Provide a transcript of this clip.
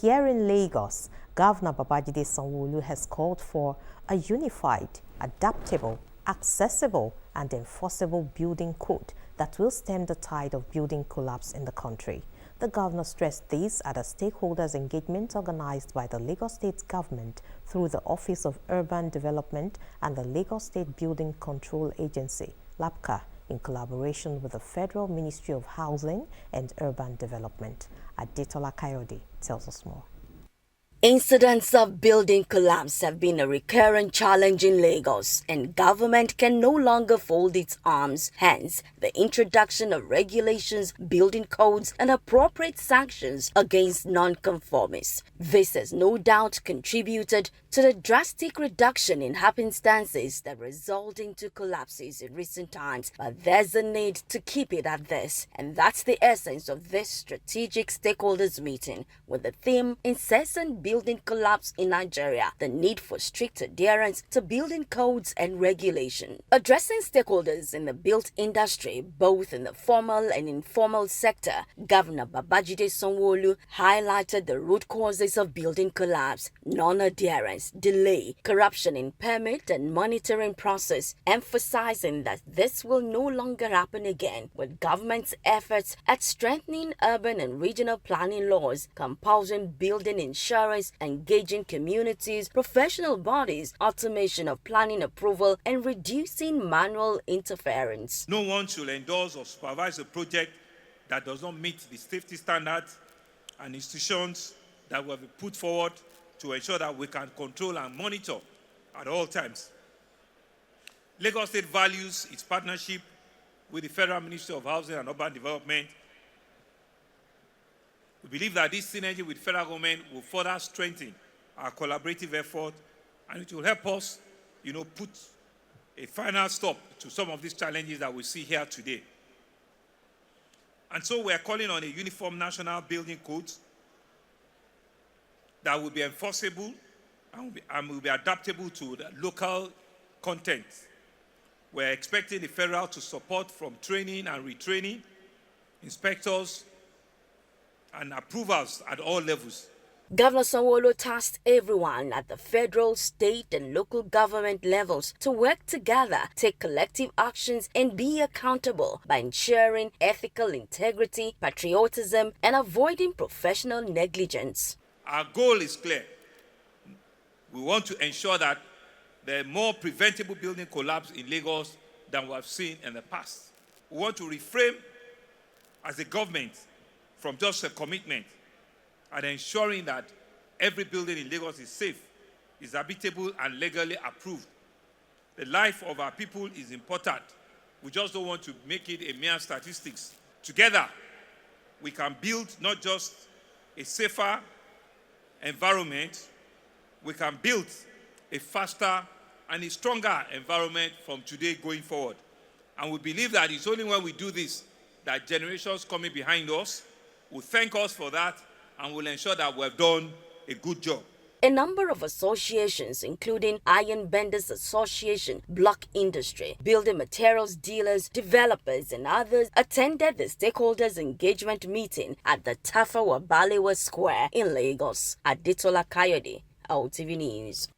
Here in Lagos, Governor Babajide Sanwo-Olu has called for a unified, adaptable, accessible and enforceable building code that will stem the tide of building collapse in the country. The governor stressed this at a stakeholders engagement organized by the Lagos State government through the Office of Urban Development and the Lagos State Building Control Agency, LAPCA, in collaboration with the Federal Ministry of Housing and Urban Development. Adetola Kayode tells us more. Incidents of building collapse have been a recurrent challenge in Lagos, and government can no longer fold its arms. Hence, the introduction of regulations, building codes, and appropriate sanctions against non-conformists. This has no doubt contributed to the drastic reduction in happenstances that result into collapses in recent times. But there's a need to keep it at this, and that's the essence of this strategic stakeholders meeting, with the theme incessant building collapse in Nigeria, the need for strict adherence to building codes and regulation. Addressing stakeholders in the built industry, both in the formal and informal sector, Governor Babajide Sanwo-Olu highlighted the root causes of building collapse: non-adherence, delay, corruption in permit and monitoring process, emphasizing that this will no longer happen again, with government's efforts at strengthening urban and regional planning laws, compulsory building insurance, engaging communities, professional bodies, automation of planning approval, and reducing manual interference. No one should endorse or supervise a project that does not meet the safety standards and institutions that will be put forward to ensure that we can control and monitor at all times. Lagos State values its partnership with the Federal Ministry of Housing and Urban Development. We believe that this synergy with federal government will further strengthen our collaborative effort, and it will help us, put a final stop to some of these challenges that we see here today. And so we are calling on a uniform national building code that will be enforceable and will be adaptable to the local content. We're expecting the federal to support from training and retraining, inspectors, and approvals at all levels. Governor Sanwo-Olu tasked everyone at the federal, state, and local government levels to work together, take collective actions, and be accountable by ensuring ethical integrity, patriotism, and avoiding professional negligence. Our goal is clear. We want to ensure that there are more preventable building collapse in Lagos than we have seen in the past. We want to reframe as a government from just a commitment and ensuring that every building in Lagos is safe, is habitable, and legally approved. The life of our people is important. We just don't want to make it a mere statistics. Together, we can build not just a safer environment, we can build a faster and a stronger environment from today going forward. And we believe that it's only when we do this that generations coming behind us will thank us for that and will ensure that we've done a good job. A number of associations, including Iron Benders Association, Block Industry, Building Materials Dealers, Developers, and others, attended the stakeholders engagement meeting at the Tafawa Balewa Square in Lagos. Adetola Kayode, OTV News.